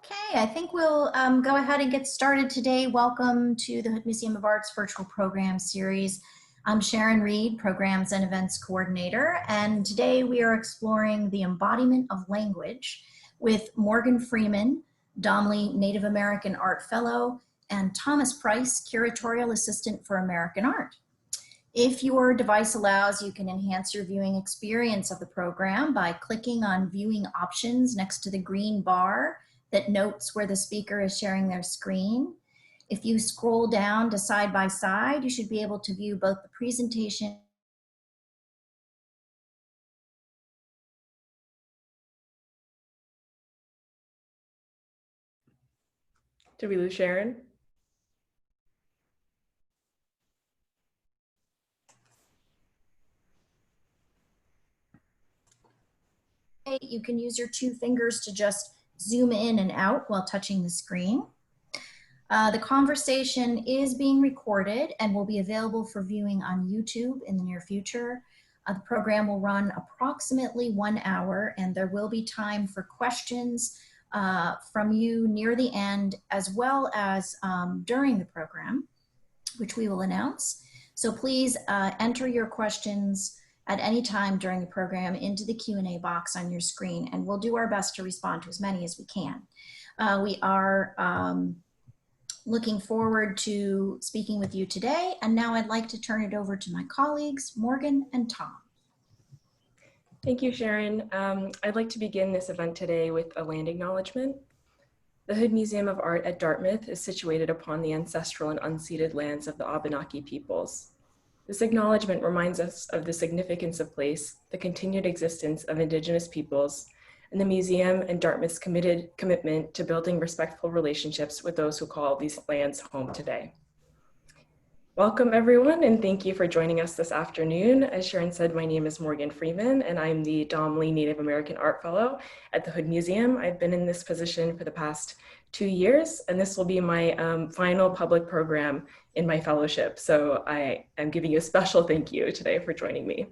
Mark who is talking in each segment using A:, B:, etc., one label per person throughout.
A: Okay, I think we'll go ahead and get started today. Welcome to the Hood Museum of Art's virtual program series. I'm Sharon Reed, Programs and Events Coordinator, and today we are exploring the embodiment of language with Morgan Freeman, DAMLI Native American Art Fellow, and Thomas Price, Curatorial Assistant for American Art. If your device allows, you can enhance your viewing experience of the program by clicking on viewing options next to the green bar that notes where the speaker is sharing their screen. If you scroll down to side by side, you should be able to view both the presentation.
B: Did we lose Sharon?
A: You can use your two fingers to just zoom in and out while touching the screen. The conversation is being recorded and will be available for viewing on YouTube in the near future. The program will run approximately 1 hour, and there will be time for questions from you near the end, as well as during the program, which we will announce. So please enter your questions at any time during the program into the Q&A box on your screen, and we'll do our best to respond to as many as we can. We are looking forward to speaking with you today, and now I'd like to turn it over to my colleagues, Morgan and Tom.
B: Thank you, Sharon. I'd like to begin this event today with a land acknowledgement. The Hood Museum of Art at Dartmouth is situated upon the ancestral and unceded lands of the Abenaki peoples. This acknowledgement reminds us of the significance of place, the continued existence of Indigenous peoples, and the museum and Dartmouth's commitment to building respectful relationships with those who call these lands home today. Welcome everyone, and thank you for joining us this afternoon. As Sharon said, my name is Morgan Freeman, and I'm the DAMLI Native American Art Fellow at the Hood Museum. I've been in this position for the past 2 years, and this will be my final public program in my fellowship. So I am giving you a special thank you today for joining me.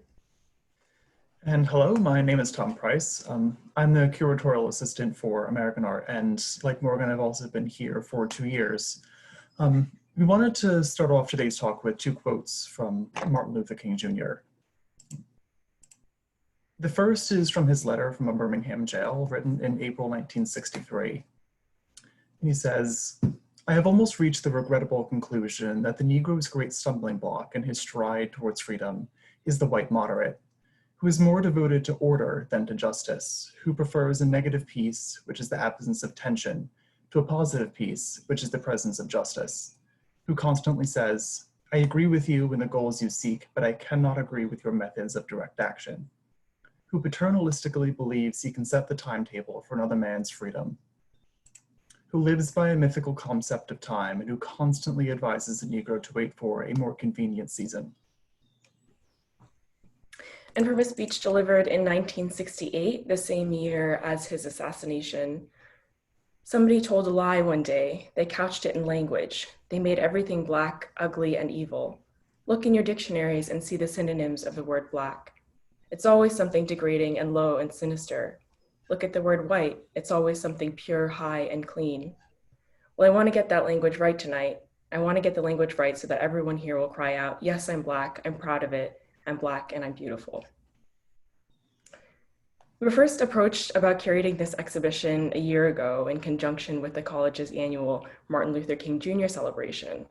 C: And hello, my name is Tom Price. I'm the Curatorial Assistant for American Art, and like Morgan, I've also been here for 2 years. We wanted to start off today's talk with 2 quotes from Martin Luther King Jr. The first is from his letter from a Birmingham jail written in April 1963. He says, "I have almost reached the regrettable conclusion that the Negro's great stumbling block in his stride towards freedom is the white moderate, who is more devoted to order than to justice, who prefers a negative peace, which is the absence of tension, to a positive peace, which is the presence of justice, who constantly says, 'I agree with you in the goals you seek, but I cannot agree with your methods of direct action,' who paternalistically believes he can set the timetable for another man's freedom, who lives by a mythical concept of time, and who constantly advises the Negro to wait for a more convenient season."
B: And from a speech delivered in 1968, the same year as his assassination, "Somebody told a lie one day. They couched it in language. They made everything black, ugly, and evil. Look in your dictionaries and see the synonyms of the word black. It's always something degrading and low and sinister. Look at the word white. It's always something pure, high, and clean. Well, I want to get that language right tonight. I want to get the language right so that everyone here will cry out, 'Yes, I'm black. I'm proud of it. I'm black and I'm beautiful.'" We were first approached about curating this exhibition a year ago in conjunction with the college's annual Martin Luther King Jr. celebration.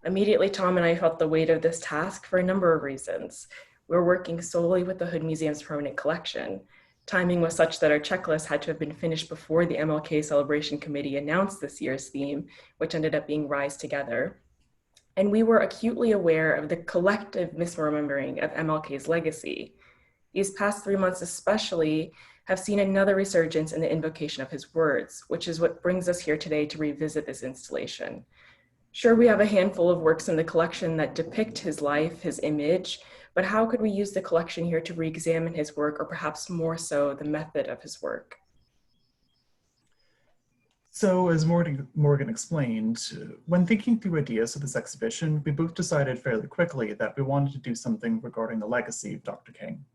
B: Immediately, Tom and I felt the weight of this task for a number of reasons. We were working solely with the Hood Museum's permanent collection. Timing was such that our checklist had to have been finished before the MLK Celebration Committee announced this year's theme, which ended up being Rise Together. And we were acutely aware of the collective misremembering of MLK's legacy. These past 3 months especially have seen another resurgence in the invocation of his words, which is what brings us here today to revisit this installation. Sure, we have a handful of works in the collection that depict his life, his image, but how could we use the collection here to re-examine his work, or perhaps more so, the method of his work?
C: So as Morgan explained, when thinking through ideas for this exhibition, we both decided fairly quickly that we wanted to do something regarding the legacy of Dr. King.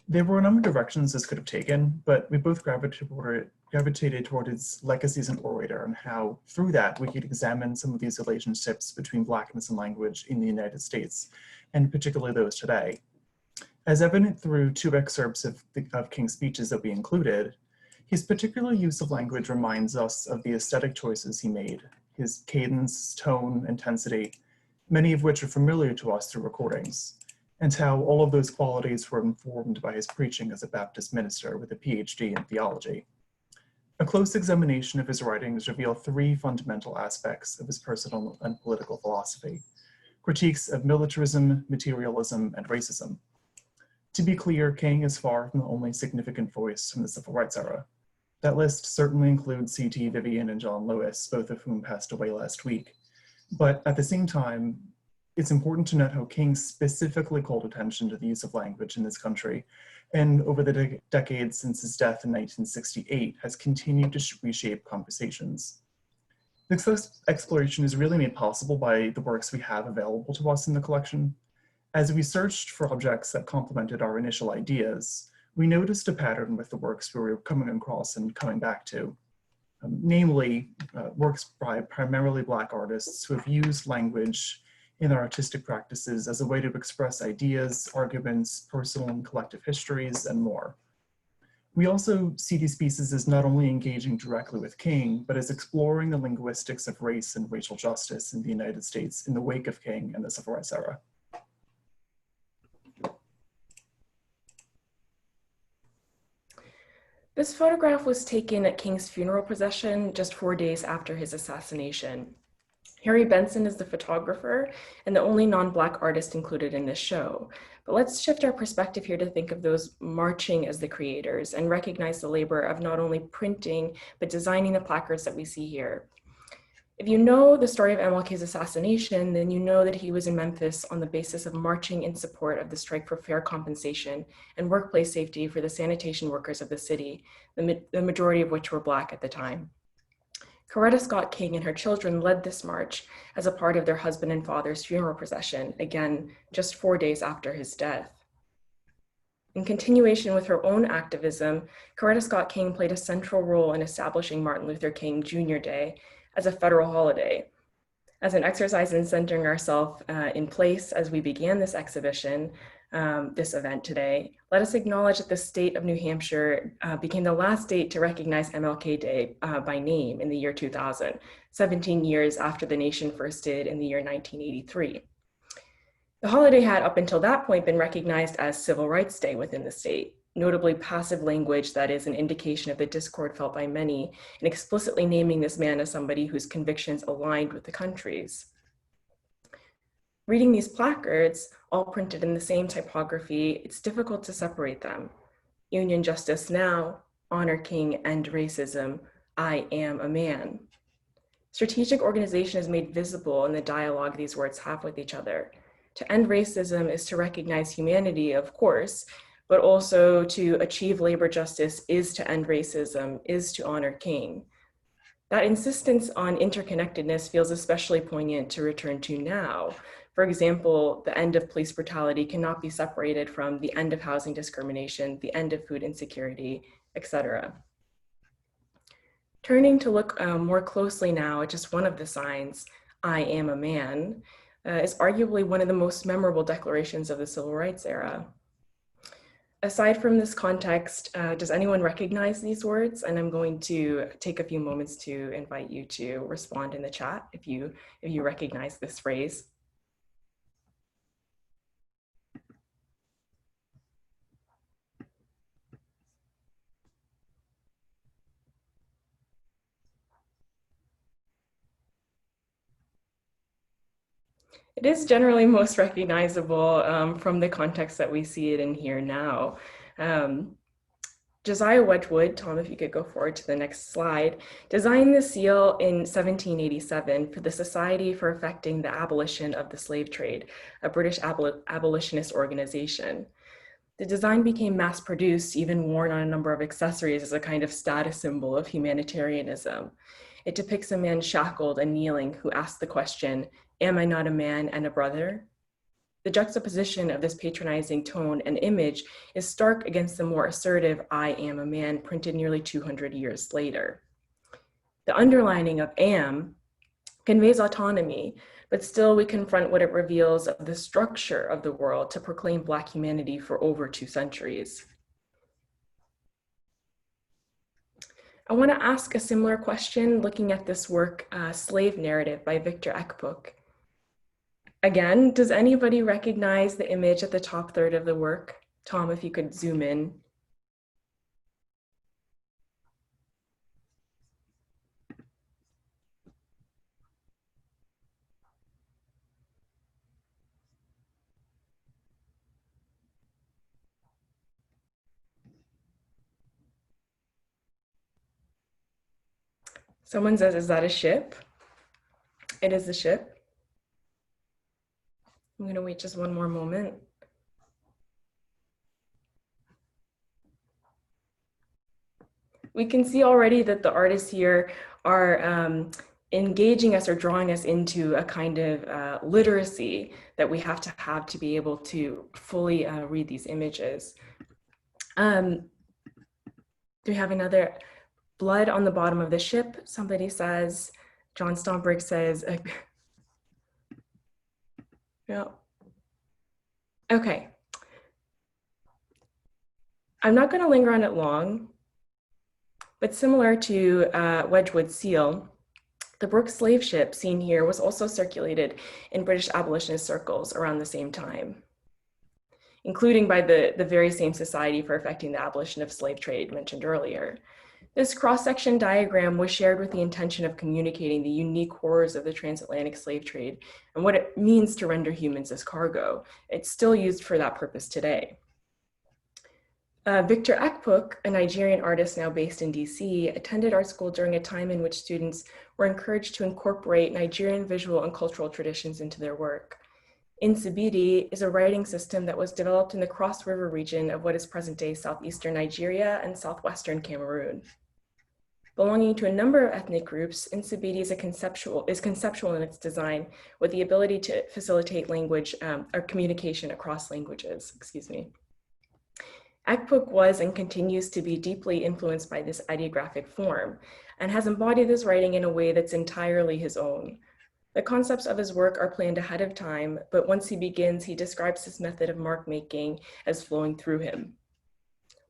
C: There were a number of directions this could have taken, but we both gravitated gravitated toward his legacy as an orator and how, through that, we could examine some of these relationships between Blackness and language in the United States, and particularly those today. As evident through two excerpts of King's speeches that we included, his particular use of language reminds us of the aesthetic choices he made, his cadence, tone, intensity, many of which are familiar to us through recordings, and how all of those qualities were informed by his preaching as a Baptist minister with a PhD in theology. A close examination of his writings reveal three fundamental aspects of his personal and political philosophy: critiques of militarism, materialism, and racism. To be clear, King is far from the only significant voice from the Civil Rights era. That list certainly includes C.T. Vivian and John Lewis, both of whom passed away last week. But at the same time, it's important to note how King specifically called attention to the use of language in this country, and over the decades since his death in 1968 has continued to reshape conversations. This exploration is really made possible by the works we have available to us in the collection. As we searched for objects that complemented our initial ideas, we noticed a pattern with the works we were coming across and coming back to. Namely, works by primarily Black artists who have used language in their artistic practices as a way to express ideas, arguments, personal and collective histories, and more. We also see these pieces as not only engaging directly with King, but as exploring the linguistics of race and racial justice in the United States in the wake of King and the Civil Rights era.
B: This photograph was taken at King's funeral procession just 4 days after his assassination. Harry Benson is the photographer and the only non-Black artist included in this show. But let's shift our perspective here to think of those marching as the creators and recognize the labor of not only printing, but designing the placards that we see here. If you know the story of MLK's assassination, then you know that he was in Memphis on the basis of marching in support of the strike for fair compensation and workplace safety for the sanitation workers of the city, the majority of which were Black at the time. Coretta Scott King and her children led this march as a part of their husband and father's funeral procession, again, just 4 days after his death. In continuation with her own activism, Coretta Scott King played a central role in establishing Martin Luther King Jr. Day as a federal holiday. As an exercise in centering ourselves in place as we began this exhibition, this event today, let us acknowledge that the state of New Hampshire became the last state to recognize MLK Day by name in the year 2000, 17 years after the nation first did in the year 1983. The holiday had up until that point been recognized as Civil Rights Day within the state, notably passive language that is an indication of the discord felt by many, and explicitly naming this man as somebody whose convictions aligned with the country's. Reading these placards, all printed in the same typography, it's difficult to separate them. Union Justice Now, Honor King, End Racism, I Am a Man. Strategic organization is made visible in the dialogue these words have with each other. To end racism is to recognize humanity, of course, but also to achieve labor justice is to end racism, is to honor King. That insistence on interconnectedness feels especially poignant to return to now. For example, the end of police brutality cannot be separated from the end of housing discrimination, the end of food insecurity, etc. Turning to look more closely now at just one of the signs, I am a man, is arguably one of the most memorable declarations of the Civil Rights era. Aside from this context, does anyone recognize these words? And I'm going to take a few moments to invite you to respond in the chat if you recognize this phrase. It is generally most recognizable from the context that we see it in here now. Josiah Wedgwood, Tom, if you could go forward to the next slide, designed the seal in 1787 for the Society for Effecting the Abolition of the Slave Trade, a British abolitionist organization. The design became mass-produced, even worn on a number of accessories as a kind of status symbol of humanitarianism. It depicts a man shackled and kneeling who asks the question, "Am I not a man and a brother?" the juxtaposition of this patronizing tone and image is stark against the more assertive "I am a man" printed nearly 200 years later. The underlining of "am" conveys autonomy, but still we confront what it reveals of the structure of the world to proclaim Black humanity for over 2 centuries. I want to ask a similar question looking at this work, Slave Narrative by Victor Book. Again, does anybody recognize the image at the top third of the work? Tom, if you could zoom in. Someone says, is that a ship? It is a ship. I'm going to wait just one more moment. We can see already that the artists here are engaging us or drawing us into a kind of literacy that we have to be able to fully read these images. Do we have another? Blood on the bottom of the ship, somebody says. John Stomberg says, yeah. Okay. I'm not going to linger on it long, but similar to Wedgwood's seal, the Brooke slave ship seen here was also circulated in British abolitionist circles around the same time, including by the very same Society for Effecting the Abolition of Slave Trade mentioned earlier. This cross-section diagram was shared with the intention of communicating the unique horrors of the transatlantic slave trade and what it means to render humans as cargo. It's still used for that purpose today. Victor Book, a Nigerian artist now based in DC, attended art school during a time in which students were encouraged to incorporate Nigerian visual and cultural traditions into their work. Nsibidi is a writing system that was developed in the Cross River region of what is present-day southeastern Nigeria and southwestern Cameroon. Belonging to a number of ethnic groups, Nsibidi is conceptual in its design, with the ability to facilitate language or communication across languages. Excuse me. Book was and continues to be deeply influenced by this ideographic form and has embodied this writing in a way that's entirely his own. The concepts of his work are planned ahead of time, but once he begins, he describes his method of mark making as flowing through him.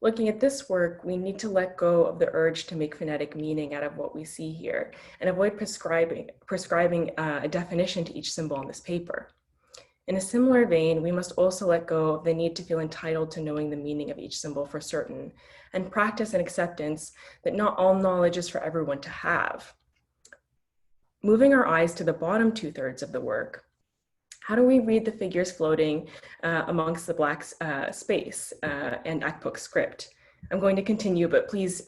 B: Looking at this work, we need to let go of the urge to make phonetic meaning out of what we see here and avoid prescribing a definition to each symbol on this paper. In a similar vein, we must also let go of the need to feel entitled to knowing the meaning of each symbol for certain and practice an acceptance that not all knowledge is for everyone to have. Moving our eyes to the bottom 2/3 of the work, how do we read the figures floating amongst the black space and Book script? I'm going to continue, but please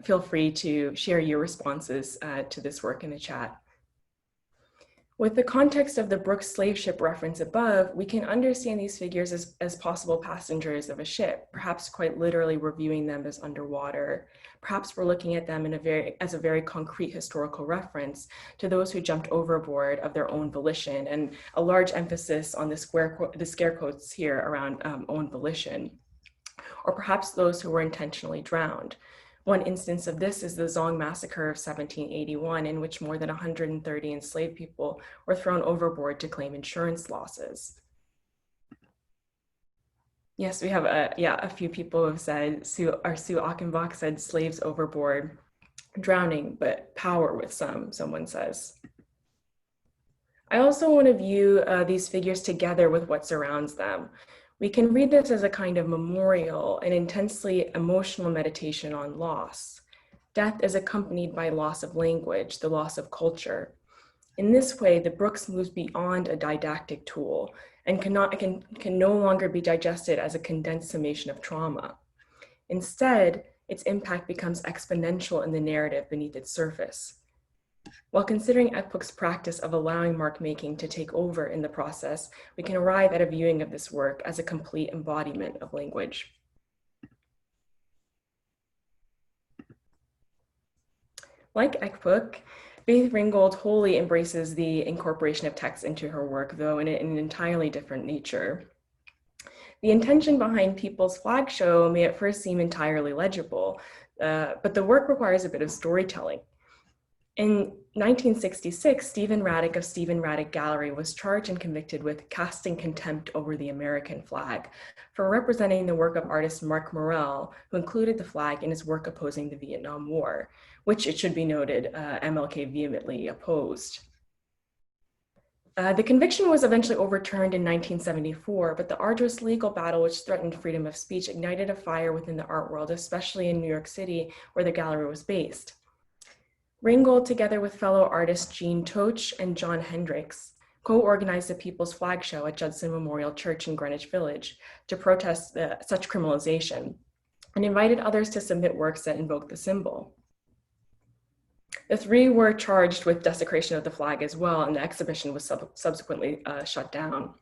B: feel free to share your responses to this work in the chat. With the context of the Brooke slave ship reference above, we can understand these figures as possible passengers of a ship, perhaps quite literally we're viewing them as underwater. Perhaps we're looking at them as a very concrete historical reference to those who jumped overboard of their own volition, and a large emphasis on the scare quotes here around own volition. Or perhaps those who were intentionally drowned. One instance of this is the Zong massacre of 1781, in which more than 130 enslaved people were thrown overboard to claim insurance losses. Yes, we have a few people who have said, Sue Achenbach said slaves overboard, drowning, but power with someone says. I also want to view these figures together with what surrounds them. We can read this as a kind of memorial, an intensely emotional meditation on loss. Death is accompanied by loss of language, the loss of culture. In this way, the Brooks moves beyond a didactic tool and can no longer be digested as a condensed summation of trauma. Instead, its impact becomes exponential in the narrative beneath its surface. While considering Book's practice of allowing mark making to take over in the process, we can arrive at a viewing of this work as a complete embodiment of language. Like Book, Faith Ringgold wholly embraces the incorporation of text into her work, though in an entirely different nature. The intention behind People's Flag Show may at first seem entirely legible, but the work requires a bit of storytelling. In 1966, Stephen Raddick of Stephen Raddick Gallery was charged and convicted with casting contempt over the American flag for representing the work of artist Mark Morell, who included the flag in his work opposing the Vietnam War, which, it should be noted, MLK vehemently opposed. The conviction was eventually overturned in 1974, but the arduous legal battle which threatened freedom of speech ignited a fire within the art world, especially in New York City, where the gallery was based. Ringgold, together with fellow artists Jean Toch and John Hendricks, co-organized the People's Flag Show at Judson Memorial Church in Greenwich Village to protest such criminalization, and invited others to submit works that invoked the symbol. The three were charged with desecration of the flag as well, and the exhibition was subsequently shut down.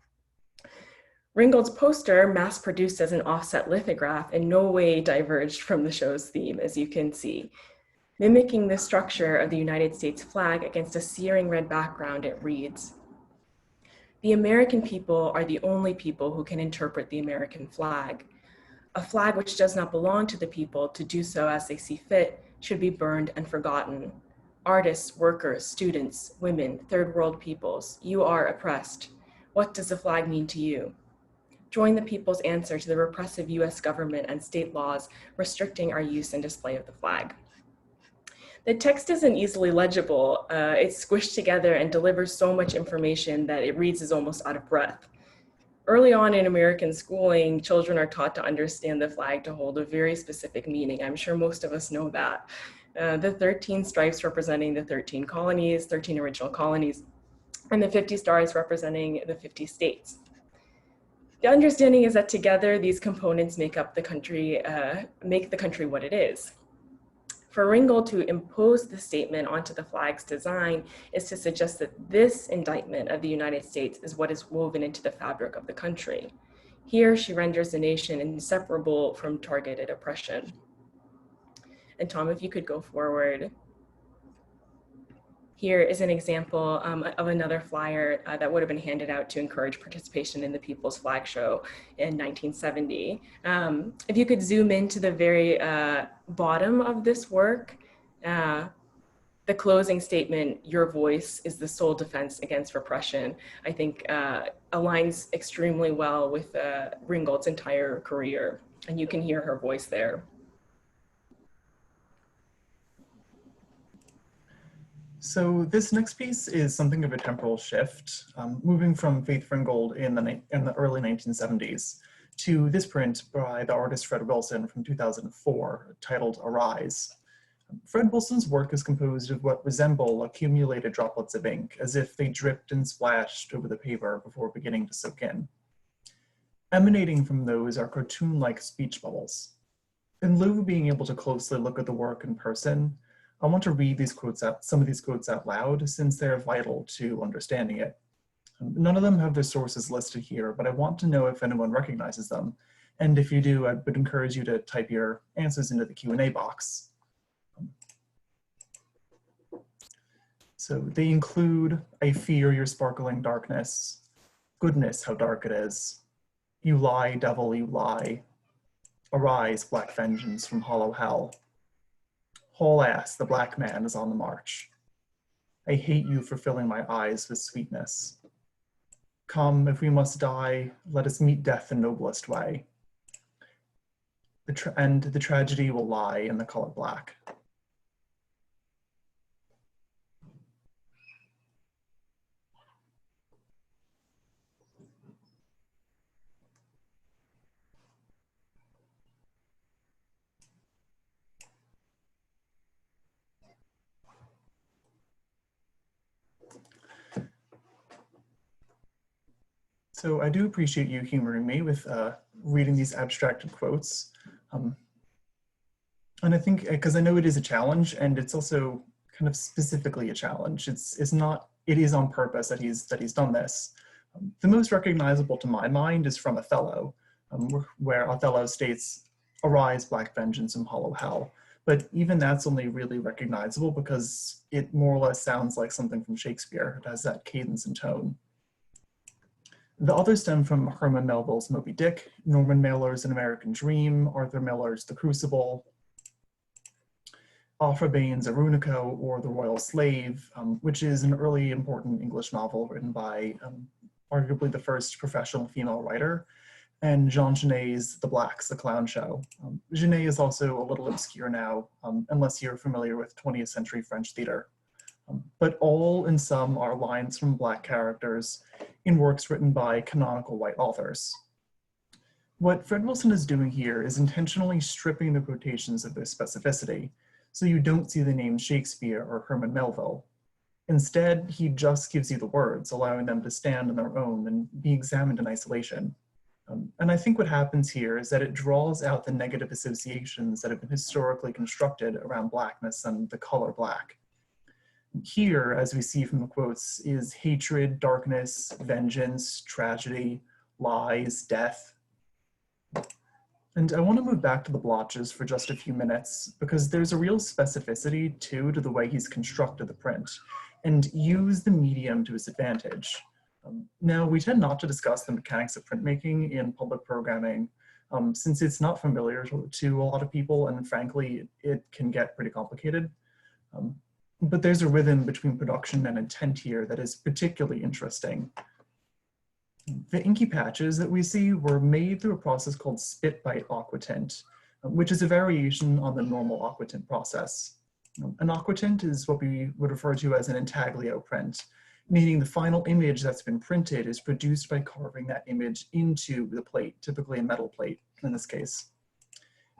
B: Ringgold's poster, mass-produced as an offset lithograph, in no way diverged from the show's theme, as you can see. Mimicking the structure of the United States flag against a searing red background, it reads, "The American people are the only people who can interpret the American flag. A flag which does not belong to the people to do so as they see fit should be burned and forgotten. Artists, workers, students, women, third world peoples, you are oppressed. What does the flag mean to you? Join the people's answer to the repressive US government and state laws restricting our use and display of the flag." The text isn't easily legible. It's squished together and delivers so much information that it reads as almost out of breath. Early on in American schooling, children are taught to understand the flag to hold a very specific meaning. I'm sure most of us know that. The 13 stripes representing the 13 colonies, 13 original colonies, and the 50 stars representing the 50 states. The understanding is that together these components make the country what it is. For Ringgold to impose the statement onto the flag's design is to suggest that this indictment of the United States is what is woven into the fabric of the country. Here, she renders the nation inseparable from targeted oppression. And Tom, if you could go forward. Here is an example of another flyer that would have been handed out to encourage participation in the People's Flag Show in 1970. If you could zoom into the very bottom of this work, the closing statement, "Your voice is the sole defense against repression," I think aligns extremely well with Ringgold's entire career, and you can hear her voice there.
C: So this next piece is something of a temporal shift, moving from Faith Ringgold in the early 1970s to this print by the artist Fred Wilson from 2004, titled Arise. Fred Wilson's work is composed of what resemble accumulated droplets of ink, as if they dripped and splashed over the paper before beginning to soak in. Emanating from those are cartoon-like speech bubbles. In lieu of being able to closely look at the work in person, I want to read some of these quotes out loud, since they're vital to understanding it. None of them have their sources listed here, but I want to know if anyone recognizes them. And if you do, I would encourage you to type your answers into the Q&A box. So they include, "I fear your sparkling darkness. Goodness, how dark it is. You lie, devil, you lie. Arise, black vengeance from hollow hell. Haul ass, the black man is on the march. I hate you for filling my eyes with sweetness. Come, if we must die, let us meet death the noblest way. And the tragedy will lie in the color black." So I do appreciate you humoring me with reading these abstracted quotes. And I think, because I know it is a challenge, and it's also kind of specifically a challenge. It is on purpose that he's done this. The most recognizable to my mind is from Othello, where Othello states, "Arise, black vengeance from hollow hell." but even that's only really recognizable because it more or less sounds like something from Shakespeare. It has that cadence and tone. The others stem from Herman Melville's Moby Dick, Norman Mailer's An American Dream, Arthur Miller's The Crucible, Aphra Bane's Arunico, or The Royal Slave, which is an early important English novel written by arguably the first professional female writer, and Jean Genet's The Blacks, The Clown Show. Genet is also a little obscure now, unless you're familiar with 20th century French theater. But all and some are lines from Black characters in works written by canonical white authors. What Fred Wilson is doing here is intentionally stripping the quotations of their specificity, so you don't see the names Shakespeare or Herman Melville. Instead, he just gives you the words, allowing them to stand on their own and be examined in isolation. And I think what happens here is that it draws out the negative associations that have been historically constructed around Blackness and the color black. Here, as we see from the quotes, is hatred, darkness, vengeance, tragedy, lies, death. And I want to move back to the blotches for just a few minutes because there's a real specificity too to the way he's constructed the print and use the medium to his advantage. Now, we tend not to discuss the mechanics of printmaking in public programming since it's not familiar to a lot of people, and frankly, it can get pretty complicated. But there's a rhythm between production and intent here that is particularly interesting. The inky patches that we see were made through a process called spit-bite aquatint, which is a variation on the normal aquatint process. An aquatint is what we would refer to as an intaglio print, meaning the final image that's been printed is produced by carving that image into the plate, typically a metal plate in this case.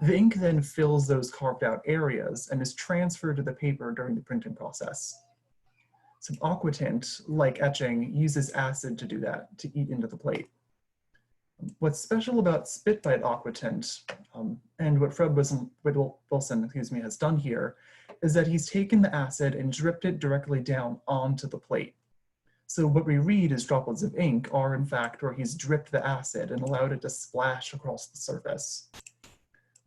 C: The ink then fills those carved out areas and is transferred to the paper during the printing process. So aquatint, like etching, uses acid to do that, to eat into the plate. What's special about spit-bite aquatint, and what Fred Wilson has done here, is that he's taken the acid and dripped it directly down onto the plate. So what we read as droplets of ink are in fact where he's dripped the acid and allowed it to splash across the surface.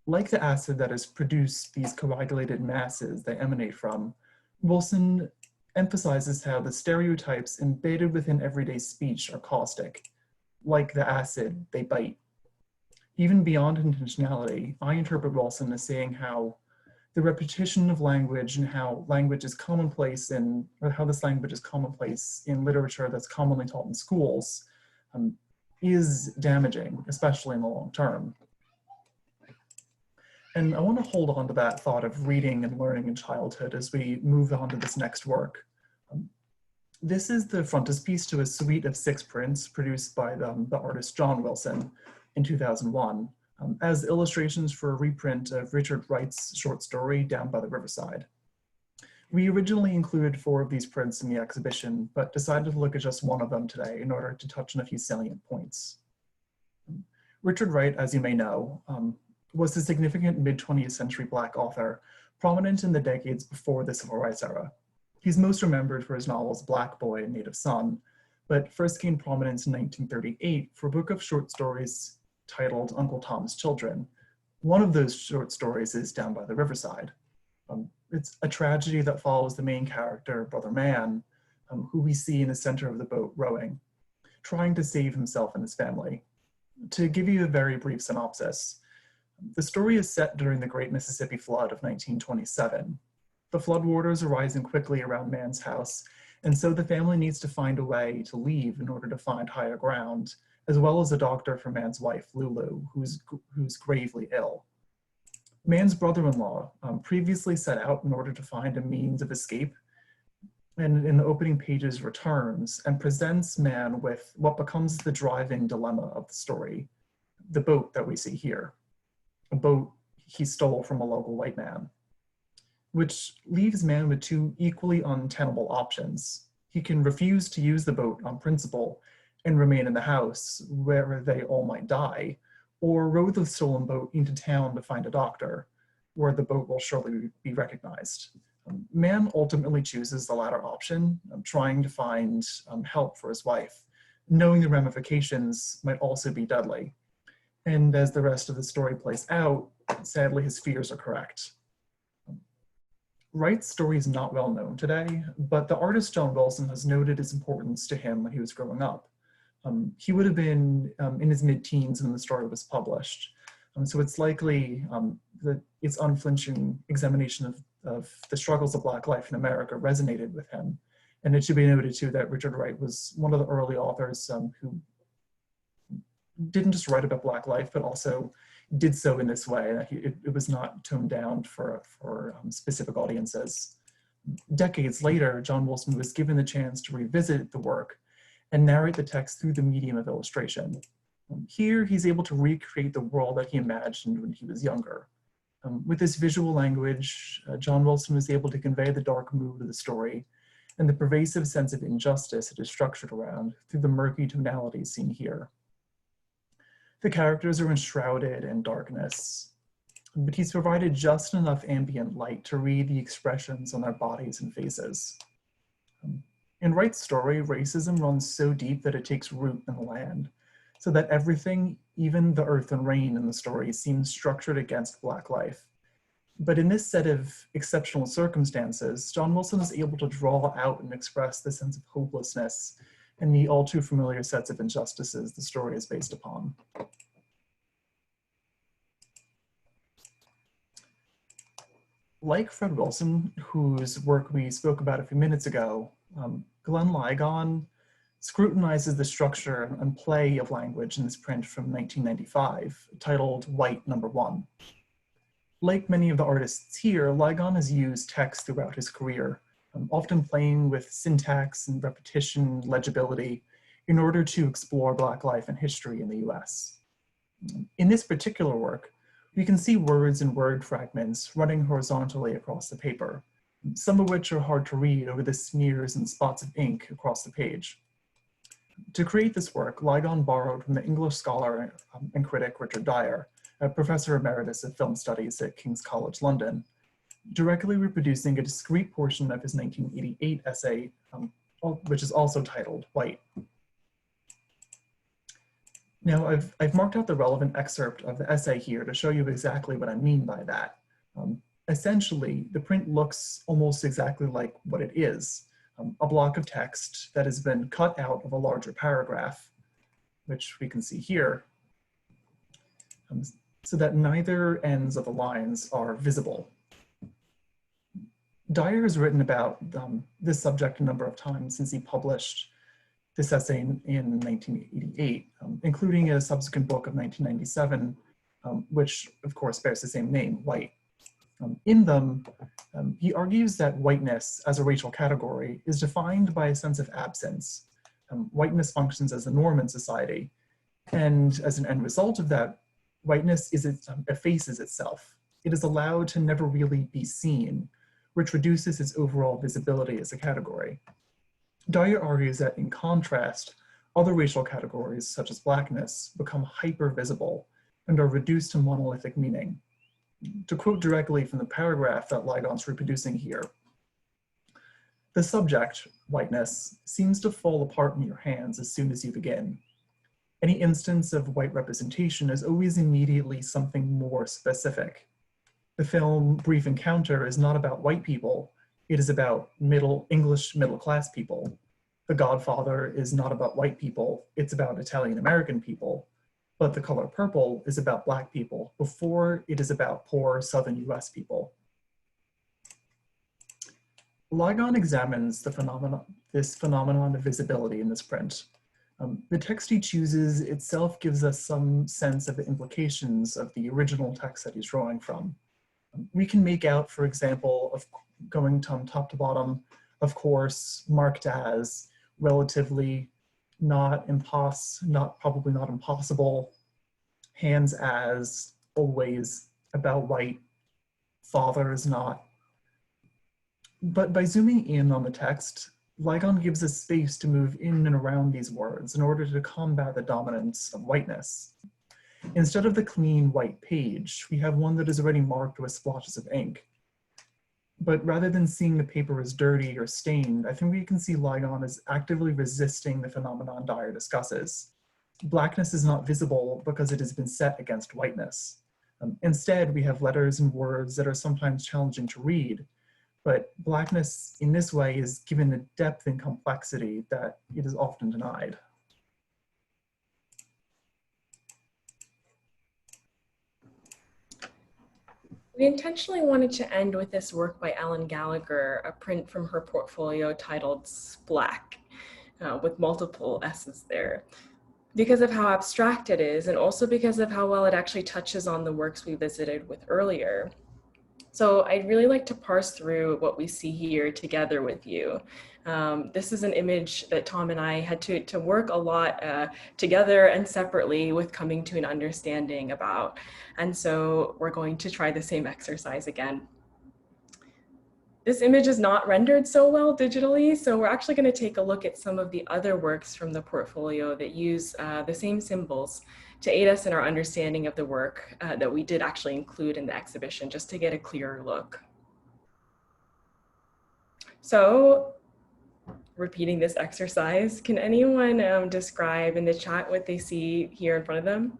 C: Like the acid that has produced these coagulated masses they emanate from, Wilson emphasizes how the stereotypes embedded within everyday speech are caustic. Like the acid, they bite. Even beyond intentionality, I interpret Wilson as saying how the repetition of language and how language is commonplace or how this language is commonplace in literature that's commonly taught in schools is damaging, especially in the long term. And I want to hold on to that thought of reading and learning in childhood as we move on to this next work. This is the frontispiece to a suite of 6 prints produced by the artist John Wilson in 2001 as illustrations for a reprint of Richard Wright's short story, Down by the Riverside. We originally included 4 of these prints in the exhibition, but decided to look at just one of them today in order to touch on a few salient points. Richard Wright, as you may know, was a significant mid-20th century Black author, prominent in the decades before the Civil Rights era. He's most remembered for his novels Black Boy and Native Son, but first gained prominence in 1938 for a book of short stories titled Uncle Tom's Children. One of those short stories is Down by the Riverside. It's a tragedy that follows the main character, Brother Man, who we see in the center of the boat rowing, trying to save himself and his family. To give you a very brief synopsis, the story is set during the Great Mississippi Flood of 1927. The floodwaters are rising quickly around Man's house, and so the family needs to find a way to leave in order to find higher ground, as well as a doctor for Man's wife, Lulu, who's gravely ill. Man's brother-in-law previously set out in order to find a means of escape, and in the opening pages returns and presents Man with what becomes the driving dilemma of the story, the boat that we see here, a boat he stole from a local white man, which leaves Man with 2 equally untenable options. He can refuse to use the boat on principle and remain in the house where they all might die, or row the stolen boat into town to find a doctor, where the boat will surely be recognized. Man ultimately chooses the latter option, trying to find help for his wife, knowing the ramifications might also be deadly. And as the rest of the story plays out, sadly his fears are correct. Wright's story is not well known today, but the artist John Wilson has noted its importance to him when he was growing up. He would have been in his mid-teens when the story was published. So it's likely that its unflinching examination of the struggles of Black life in America resonated with him. And it should be noted too that Richard Wright was one of the early authors who didn't just write about Black life, but also did so in this way. It was not toned down for specific audiences. Decades later, John Wilson was given the chance to revisit the work and narrate the text through the medium of illustration. Here, he's able to recreate the world that he imagined when he was younger. With this visual language, John Wilson was able to convey the dark mood of the story and the pervasive sense of injustice it is structured around through the murky tonalities seen here. The characters are enshrouded in darkness, but he's provided just enough ambient light to read the expressions on their bodies and faces. In Wright's story, racism runs so deep that it takes root in the land, so that everything, even the earth and rain in the story, seems structured against Black life. But in this set of exceptional circumstances, John Wilson is able to draw out and express the sense of hopelessness and the all too familiar sets of injustices the story is based upon. Like Fred Wilson, whose work we spoke about a few minutes ago, Glenn Ligon scrutinizes the structure and play of language in this print from 1995, titled White Number 1. Like many of the artists here, Ligon has used text throughout his career, often playing with syntax and repetition, legibility, in order to explore Black life and history in the US. In this particular work, you can see words and word fragments running horizontally across the paper, some of which are hard to read over the smears and spots of ink across the page. To create this work, Ligon borrowed from the English scholar and critic Richard Dyer, a professor emeritus of film studies at King's College London, directly reproducing a discrete portion of his 1988 essay, which is also titled White. Now, I've marked out the relevant excerpt of the essay here to show you exactly what I mean by that. Essentially, the print looks almost exactly like what it is, a block of text that has been cut out of a larger paragraph, which we can see here, so that neither ends of the lines are visible. Dyer has written about this subject a number of times since he published this essay in 1988, including a subsequent book of 1997, which of course bears the same name, White. In them, he argues that whiteness as a racial category is defined by a sense of absence. Whiteness functions as the norm in society, and as an end result of that, whiteness effaces itself. It is allowed to never really be seen, which reduces its overall visibility as a category. Dyer argues that in contrast, other racial categories, such as Blackness, become hyper-visible and are reduced to monolithic meaning. To quote directly from the paragraph that Ligon's reproducing here, the subject, whiteness, seems to fall apart in your hands as soon as you begin. Any instance of white representation is always immediately something more specific. The film Brief Encounter is not about white people, it is about English middle-class people. The Godfather is not about white people, it's about Italian-American people. But The Color Purple is about Black people before it is about poor Southern US people. Ligon examines this phenomenon of visibility in this print. The text he chooses itself gives us some sense of the implications of the original text that he's drawing from. We can make out, for example, of going from top to bottom, of course, marked as, relatively, probably not impossible, hands as, always, about white, father is not. But by zooming in on the text, Ligon gives us space to move in and around these words in order to combat the dominance of whiteness. Instead of the clean white page, we have one that is already marked with splotches of ink. But rather than seeing the paper as dirty or stained, I think we can see Ligon as actively resisting the phenomenon Dyer discusses. Blackness is not visible because it has been set against whiteness. Instead, we have letters and words that are sometimes challenging to read, but Blackness in this way is given a depth and complexity that it is often denied.
B: We intentionally wanted to end with this work by Ellen Gallagher, a print from her portfolio titled Splack, with multiple S's there, because of how abstract it is, and also because of how well it actually touches on the works we visited with earlier. So I'd really like to parse through what we see here together with you. This is an image that Tom and I had to work a lot together and separately with coming to an understanding about. And so we're going to try the same exercise again. This image is not rendered so well digitally, so we're actually going to take a look at some of the other works from the portfolio that use the same symbols to aid us in our understanding of the work that we did actually include in the exhibition, just to get a clearer look. So, repeating this exercise, can anyone describe in the chat what they see here in front of them?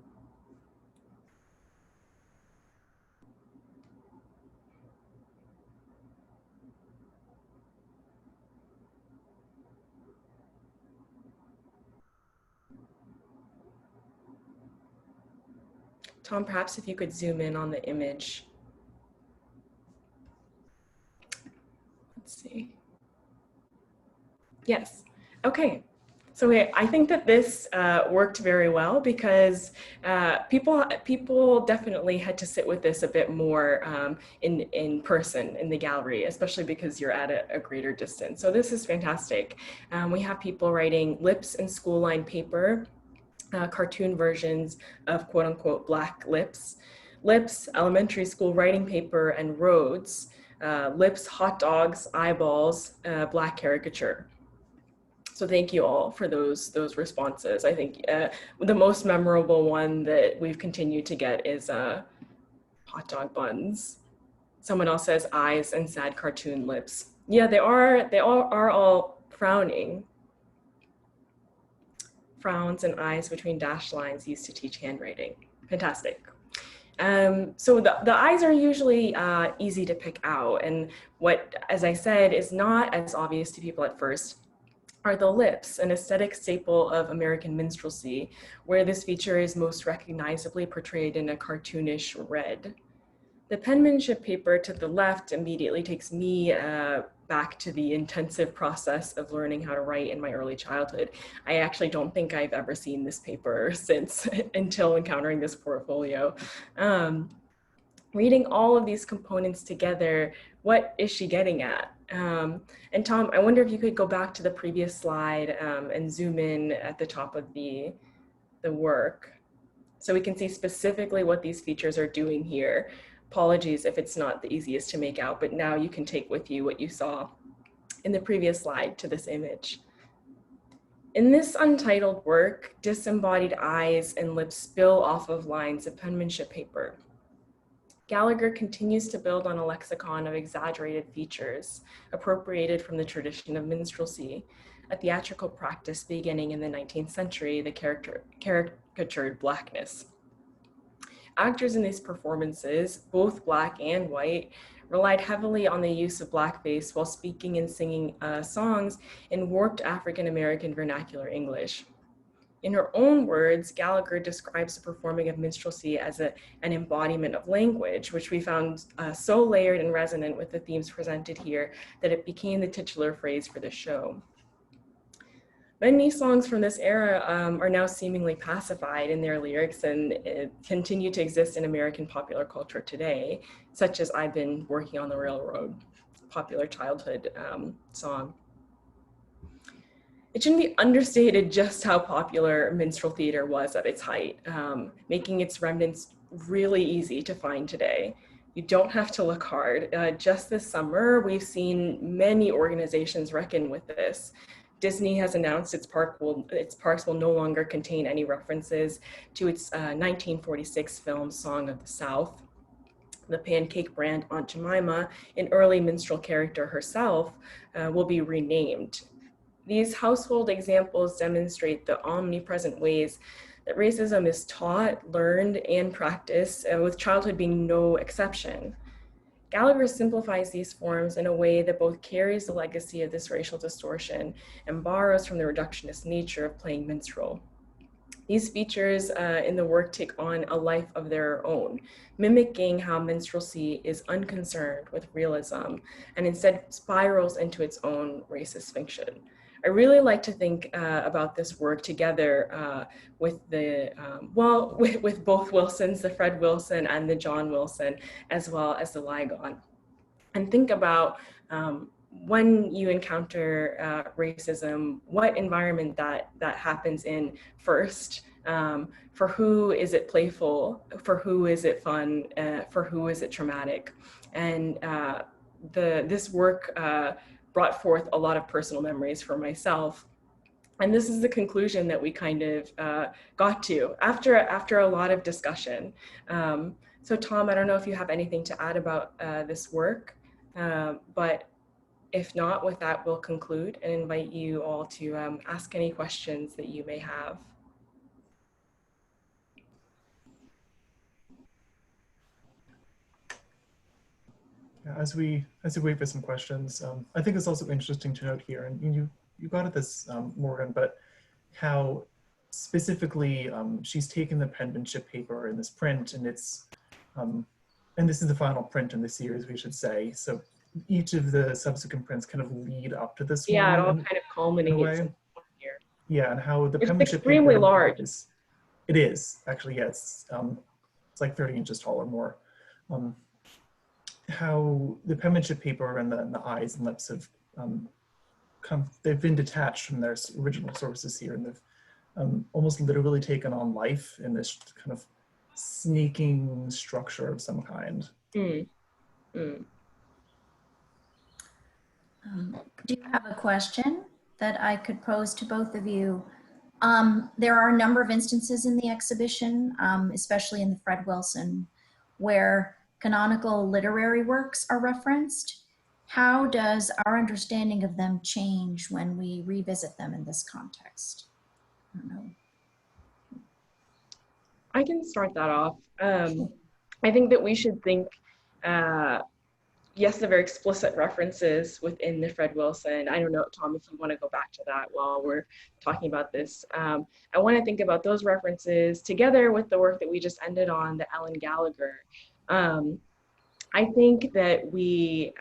B: Tom, perhaps if you could zoom in on the image. Let's see. Yes, okay. So I think that this worked very well because people definitely had to sit with this a bit more in person in the gallery, especially because you're at a greater distance. So this is fantastic. We have people writing lips in school line paper, cartoon versions of quote unquote black lips, lips, elementary school writing paper, and roads, lips, hot dogs, eyeballs, black caricature. So thank you all for those responses. I think the most memorable one that we've continued to get is hot dog buns. Someone else says eyes and sad cartoon lips. Yeah, they all are all frowning. Frowns and eyes between dashed lines used to teach handwriting. Fantastic. So the eyes are usually easy to pick out, and what, as I said, is not as obvious to people at first are the lips, an aesthetic staple of American minstrelsy, where this feature is most recognizably portrayed in a cartoonish red. The penmanship paper to the left immediately takes me back to the intensive process of learning how to write in my early childhood. I actually don't think I've ever seen this paper since until encountering this portfolio. Reading all of these components together, what is she getting at? And Tom, I wonder if you could go back to the previous slide and zoom in at the top of the work so we can see specifically what these features are doing here. Apologies if it's not the easiest to make out, but now you can take with you what you saw in the previous slide to this image. In this untitled work, disembodied eyes and lips spill off of lines of penmanship paper. Gallagher continues to build on a lexicon of exaggerated features appropriated from the tradition of minstrelsy, a theatrical practice beginning in the 19th century, the caricatured Blackness. Actors in these performances, both black and white, relied heavily on the use of blackface while speaking and singing songs in warped African-American vernacular English. In her own words, Gallagher describes the performing of minstrelsy as an embodiment of language, which we found so layered and resonant with the themes presented here that it became the titular phrase for the show. Many songs from this era are now seemingly pacified in their lyrics and continue to exist in American popular culture today, such as I've Been Working on the Railroad, popular childhood song. It shouldn't be understated just how popular minstrel theater was at its height, making its remnants really easy to find today. You don't have to look hard. Just this summer, we've seen many organizations reckon with this. Disney has announced its parks will no longer contain any references to its 1946 film Song of the South. The pancake brand Aunt Jemima, an early minstrel character herself, will be renamed. These household examples demonstrate the omnipresent ways that racism is taught, learned, and practiced, with childhood being no exception. Gallagher simplifies these forms in a way that both carries the legacy of this racial distortion and borrows from the reductionist nature of playing minstrel. These features in the work take on a life of their own, mimicking how minstrelsy is unconcerned with realism and instead spirals into its own racist fiction. I really like to think about this work together with the, with both Wilsons, the Fred Wilson and the John Wilson, as well as the Ligon. And think about when you encounter racism, what environment that happens in first. For who is it playful? For who is it fun? For who is it traumatic? And this work brought forth a lot of personal memories for myself. And this is the conclusion that we kind of got to after a lot of discussion. So Tom, I don't know if you have anything to add about this work, but if not, with that, we'll conclude and invite you all to ask any questions that you may have.
C: As we wait for some questions, I think it's also interesting to note here, and you got at this, Morgan, but how specifically she's taken the penmanship paper in this print, and it's and this is the final print in the series, we should say. So each of the subsequent prints kind of lead up to this
B: Yeah,
C: one.
B: it all kind of culminates in here.
C: Yeah, and how the
B: it's
C: penmanship
B: extremely
C: paper
B: large.
C: It is actually, yeah, it's like 30 inches tall or more. How the penmanship paper and the eyes and lips have they've been detached from their original sources here, and they've almost literally taken on life in this kind of sneaking structure of some kind.
A: Do you have a question that I could pose to both of you? There are a number of instances in the exhibition, especially in the Fred Wilson, where canonical literary works are referenced. How does our understanding of them change when we revisit them in this context? I don't know.
B: I can start that off. I think that we should think, yes, the very explicit references within the Fred Wilson. I don't know, Tom, if you want to go back to that while we're talking about this. I want to think about those references together with the work that we just ended on, the Ellen Gallagher. I think that we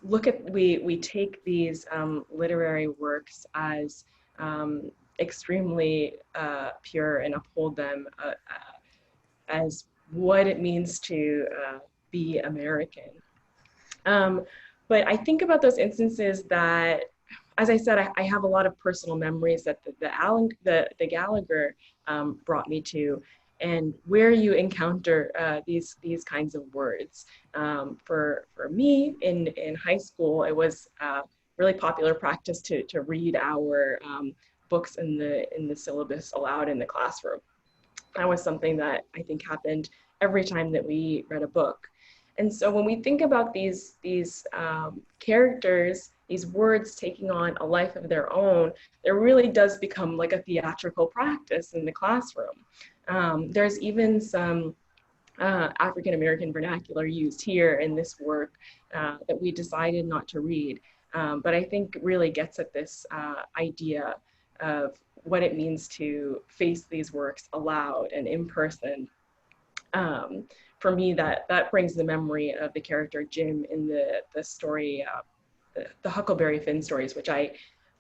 B: we take these literary works as extremely pure and uphold them as what it means to be American. But I think about those instances that, as I said, I have a lot of personal memories that the Gallagher brought me to, and where you encounter these kinds of words. For me in high school, it was really popular practice to read our books in the syllabus aloud in the classroom. That was something that I think happened every time that we read a book. And so when we think about these characters, these words taking on a life of their own, there really does become like a theatrical practice in the classroom. There's even some African-American vernacular used here in this work that we decided not to read, but I think really gets at this idea of what it means to face these works aloud and in person. For me, that brings the memory of the character Jim in the story, the Huckleberry Finn stories, which I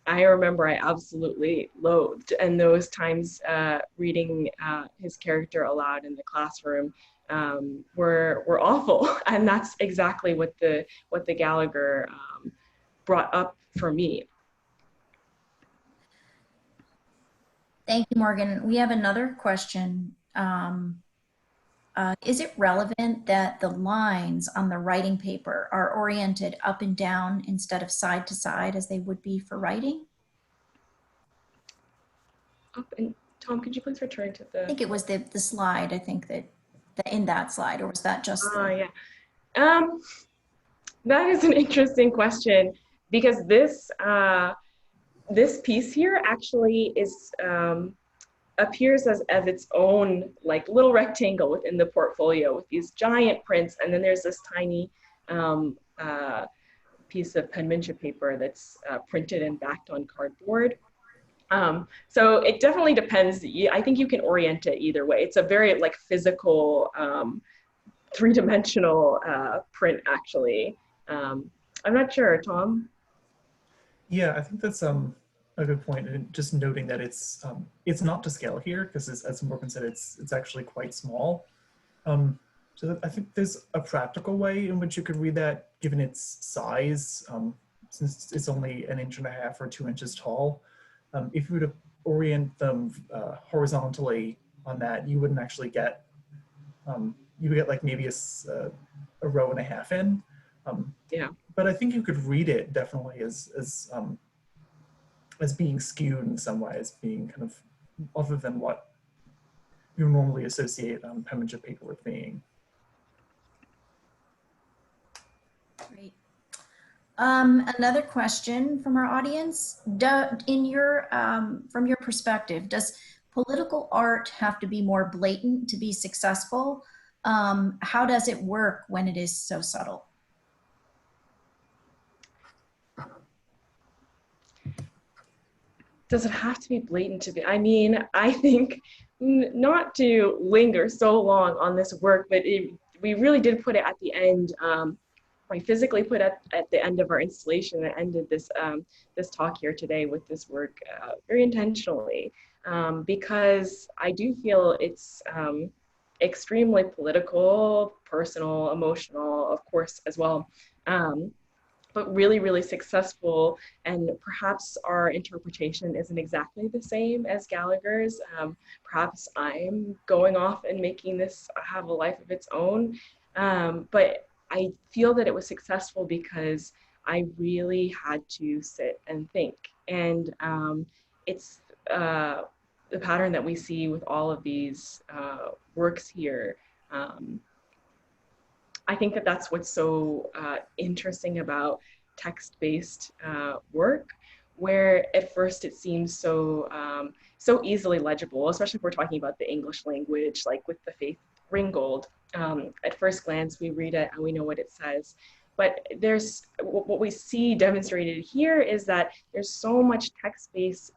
B: remember I absolutely loathed. And those times reading his character aloud in the classroom were awful. And that's exactly what the Gallagher brought up for me.
A: Thank you, Morgan. We have another question. Is it relevant that the lines on the writing paper are oriented up and down instead of side to side as they would be for writing?
B: And Tom, could you please return to the...
A: I think it was the slide, I think that in that slide, or was that just
B: yeah. That is an interesting question, because this piece here actually is appears as its own like little rectangle within the portfolio with these giant prints, and then there's this tiny piece of penmanship paper that's printed and backed on cardboard. So it definitely depends. I think you can orient it either way. It's a very like physical, three-dimensional print, actually. I'm not sure, Tom.
C: Yeah, I think that's a good point. And just noting that it's not to scale here because, as Morgan said, it's actually quite small. So I think there's a practical way in which you could read that, given its size, since it's only 1.5 inches or 2 inches tall. If you were to orient them horizontally on that, you wouldn't actually get, you would get like maybe a row and a half in.
B: Yeah.
C: But I think you could read it definitely as being skewed in some way, as being kind of other than what you normally associate penmanship paper with being.
A: Great. Another question from our audience. From your perspective, does political art have to be more blatant to be successful? How does it work when it is so subtle?
B: Does it have to be blatant to be? I mean, I think not to linger so long on this work, but we really did put it at the end. We physically put it at the end of our installation and ended this this talk here today with this work very intentionally, because I do feel it's extremely political, personal, emotional, of course, as well. But really, really successful, and perhaps our interpretation isn't exactly the same as Gallagher's. Perhaps I'm going off and making this have a life of its own, but I feel that it was successful because I really had to sit and think, and it's the pattern that we see with all of these works here. I think that that's what's so interesting about text-based work, where at first it seems so so easily legible, especially if we're talking about the English language, like with the Faith Ringgold. At first glance, we read it and we know what it says. But there's what we see demonstrated here is that there's so much text-based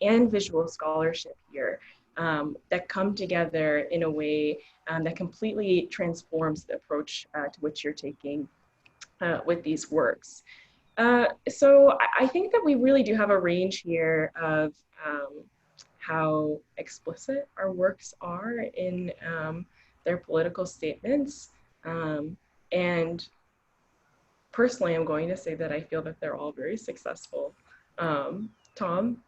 B: and visual scholarship here that come together in a way that completely transforms the approach to which you're taking with these works. So I think that we really do have a range here of how explicit our works are in their political statements. And personally, I'm going to say that I feel that they're all very successful. Tom?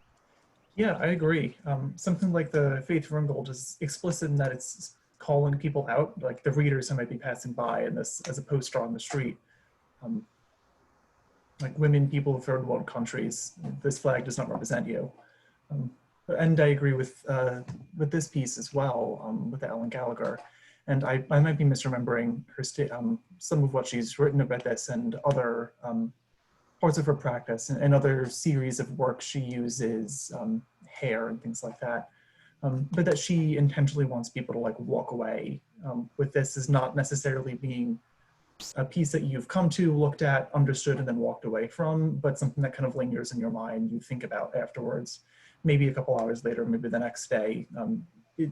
C: Yeah, I agree. Something like the Faith Ringgold is explicit in that it's calling people out, like the readers who might be passing by, and this as a poster on the street. Like women, people of third world countries, this flag does not represent you. And I agree with this piece as well, with Ellen Gallagher. And I might be misremembering her some of what she's written about this and other parts of her practice and other series of work she uses hair and things like that. But that she intentionally wants people to like walk away with this as not necessarily being a piece that you've come to, looked at, understood, and then walked away from, but something that kind of lingers in your mind, you think about afterwards, maybe a couple hours later, maybe the next day.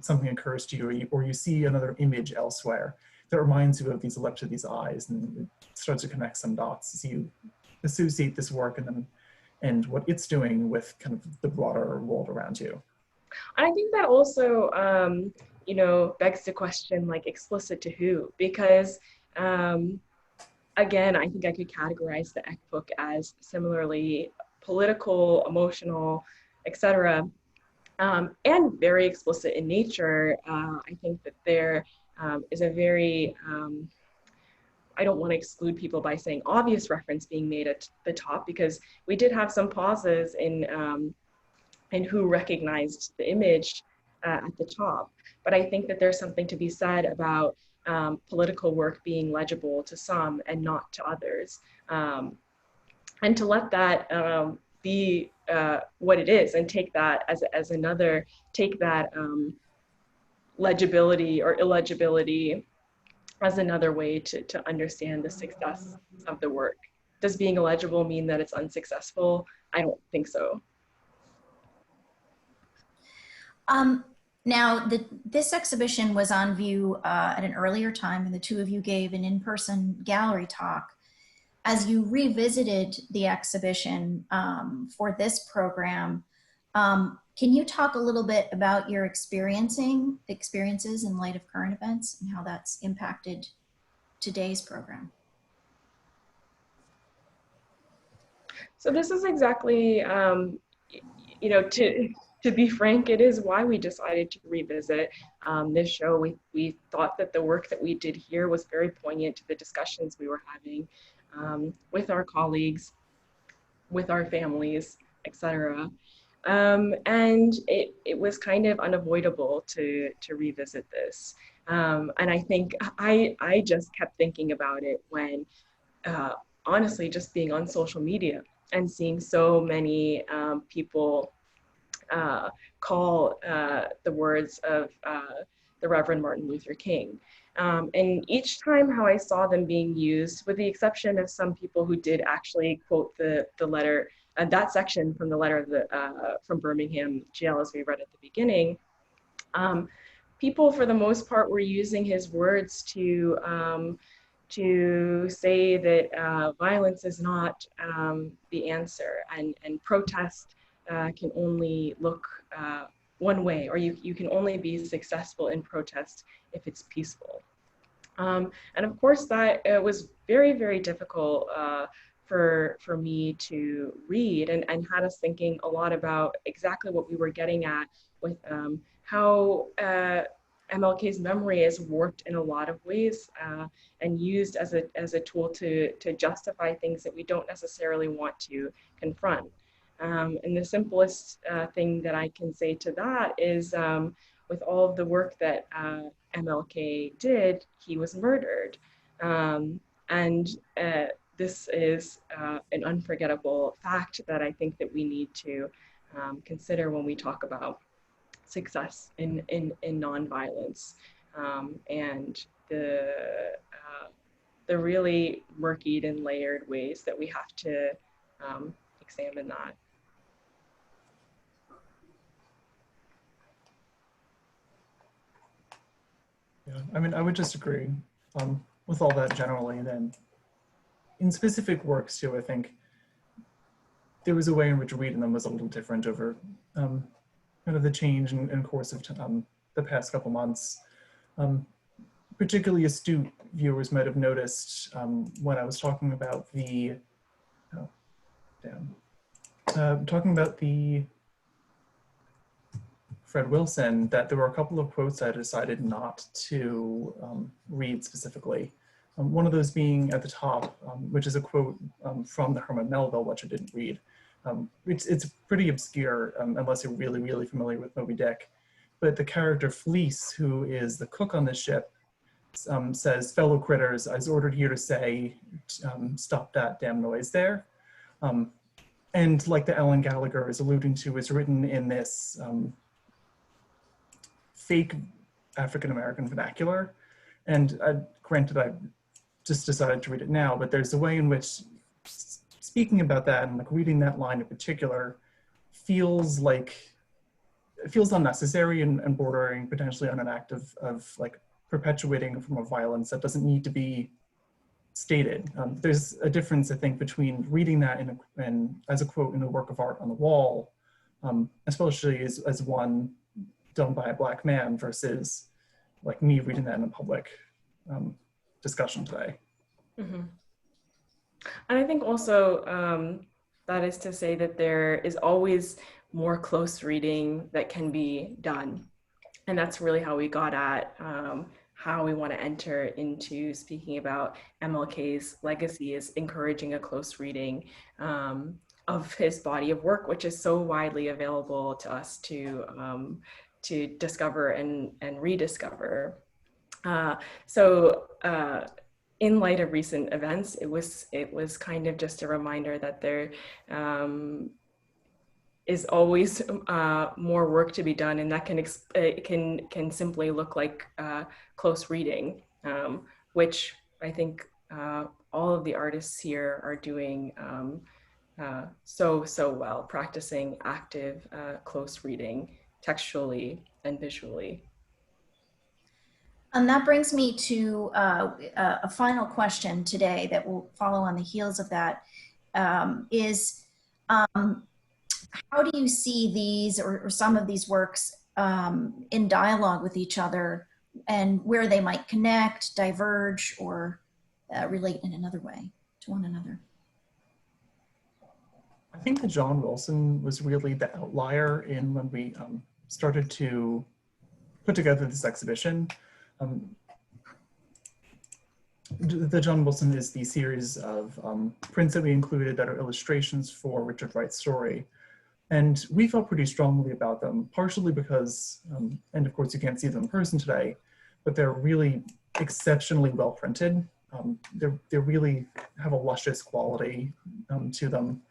C: Something occurs to you, or you see another image elsewhere that reminds you of these these eyes, and it starts to connect some dots as you associate this work and what it's doing with kind of the broader world around you.
B: I think that also, you know, begs the question, like, explicit to who? Because, again, I think I could categorize the ACK Book as similarly political, emotional, etc., and very explicit in nature. I think that there is a very, I don't want to exclude people by saying obvious reference being made at the top, because we did have some pauses in who recognized the image at the top. But I think that there's something to be said about political work being legible to some and not to others. And to let that be what it is, and take that as another, take that legibility or illegibility as another way to understand the success of the work. Does being illegible mean that it's unsuccessful? I don't think so.
A: Now, this exhibition was on view at an earlier time, and the two of you gave an in-person gallery talk. As you revisited the exhibition for this program, can you talk a little bit about your experiences in light of current events and how that's impacted today's program?
B: So this is exactly, you know, to be frank, it is why we decided to revisit this show. We thought that the work that we did here was very poignant to the discussions we were having with our colleagues, with our families, etc. And it was kind of unavoidable to revisit this. And I think I just kept thinking about it when, honestly, just being on social media and seeing so many people call the words of the Reverend Martin Luther King. And each time how I saw them being used, with the exception of some people who did actually quote the letter, that section from the letter of the, from Birmingham jail, as we read at the beginning, people for the most part were using his words to say that violence is not the answer, and protest can only look one way, or you can only be successful in protest if it's peaceful. And of course that was very, very difficult for me to read, and had us thinking a lot about exactly what we were getting at with how MLK's memory is warped in a lot of ways and used as a tool to justify things that we don't necessarily want to confront. And the simplest thing that I can say to that is with all of the work that MLK did, he was murdered. And this is an unforgettable fact that I think that we need to consider when we talk about success in nonviolence, and the really murkied and layered ways that we have to examine that.
C: Yeah, I mean, I would just agree with all that generally. And then in specific works too, I think there was a way in which reading them was a little different over kind of the change in course of the past couple months. Particularly astute viewers might have noticed when I was talking about the, talking about the Fred Wilson, that there were a couple of quotes I decided not to read specifically. One of those being at the top, which is a quote from the Herman Melville, which I didn't read. It's pretty obscure unless you're really, really familiar with Moby Dick. But the character Fleece, who is the cook on the ship, says, "Fellow critters, I was ordered here to say, stop that damn noise there." And like the Ellen Gallagher is alluding to, is written in this fake African-American vernacular. And granted, I just decided to read it now, but there's a way in which speaking about that and like reading that line in particular feels unnecessary and bordering potentially on an act of like perpetuating a form of violence that doesn't need to be stated. There's a difference, I think, between reading that in as a quote in a work of art on the wall, especially as one done by a Black man, versus like me reading that in a public discussion today.
B: Mm-hmm. And I think also that is to say that there is always more close reading that can be done. And that's really how we got at how we want to enter into speaking about MLK's legacy, is encouraging a close reading of his body of work, which is so widely available to us to discover and rediscover. In light of recent events, it was kind of just a reminder that there is always more work to be done, and that can simply look like close reading, which I think all of the artists here are doing so well, practicing active close reading textually and visually.
A: And that brings me to a final question today that will follow on the heels of that. How do you see these or some of these works in dialogue with each other, and where they might connect, diverge, or relate in another way to one another?
C: I think that John Wilson was really the outlier in when we started to put together this exhibition. The John Wilson is the series of prints that we included that are illustrations for Richard Wright's story. And we felt pretty strongly about them, partially because, and of course you can't see them in person today, but they're really exceptionally well printed. They really have a luscious quality to them,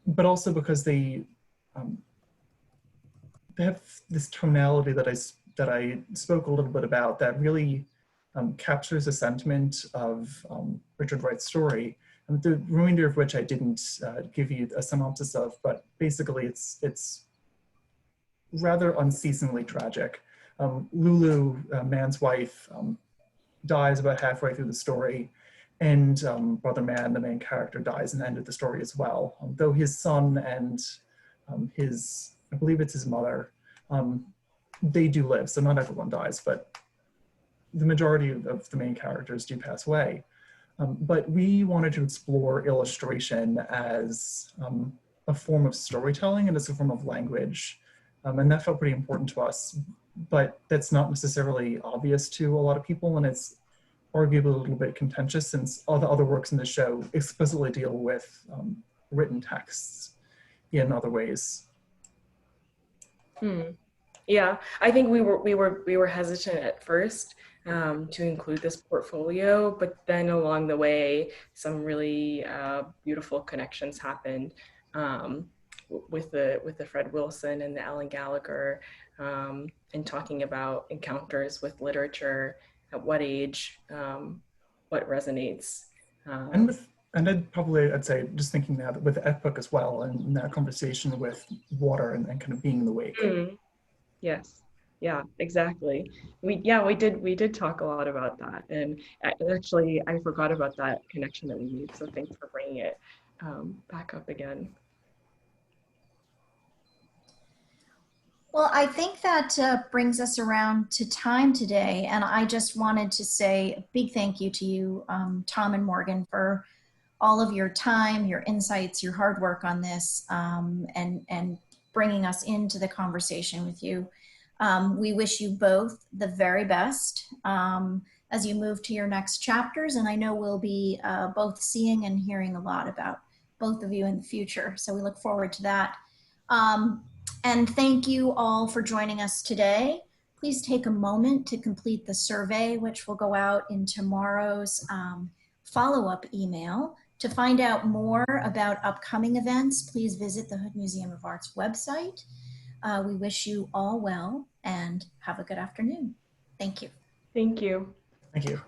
C: but also because they have this tonality that I spoke a little bit about that really captures the sentiment of Richard Wright's story, and the remainder of which I didn't give you a synopsis of, but basically it's rather unceasingly tragic. Lulu, Man's wife, dies about halfway through the story, and Brother Man, the main character, dies in the end of the story as well. Though his son and I believe it's his mother, they do live, so not everyone dies, but the majority of the main characters do pass away. But we wanted to explore illustration as a form of storytelling and as a form of language. And that felt pretty important to us, but that's not necessarily obvious to a lot of people, and it's arguably a little bit contentious since all the other works in the show explicitly deal with written texts in other ways.
B: Yeah, I think we were hesitant at first to include this portfolio, but then along the way, some really beautiful connections happened with the Fred Wilson and the Ellen Gallagher, and talking about encounters with literature, at what age, what resonates.
C: And I'd say, just thinking now that with the ACK Book as well, and that conversation with water and kind of being in the wake.
B: Yes. Yeah, exactly. We did talk a lot about that, and actually I forgot about that connection that we made. So thanks for bringing it back up again.
A: Well, I think that brings us around to time today, and I just wanted to say a big thank you to you, Tom and Morgan, for all of your time, your insights, your hard work on this, and bringing us into the conversation with you. We wish you both the very best as you move to your next chapters, and I know we'll be both seeing and hearing a lot about both of you in the future, so we look forward to that. And thank you all for joining us today. Please take a moment to complete the survey, which will go out in tomorrow's follow-up email. To find out more about upcoming events, please visit the Hood Museum of Art's website. We wish you all well and have a good afternoon. Thank you.
B: Thank you.
C: Thank you.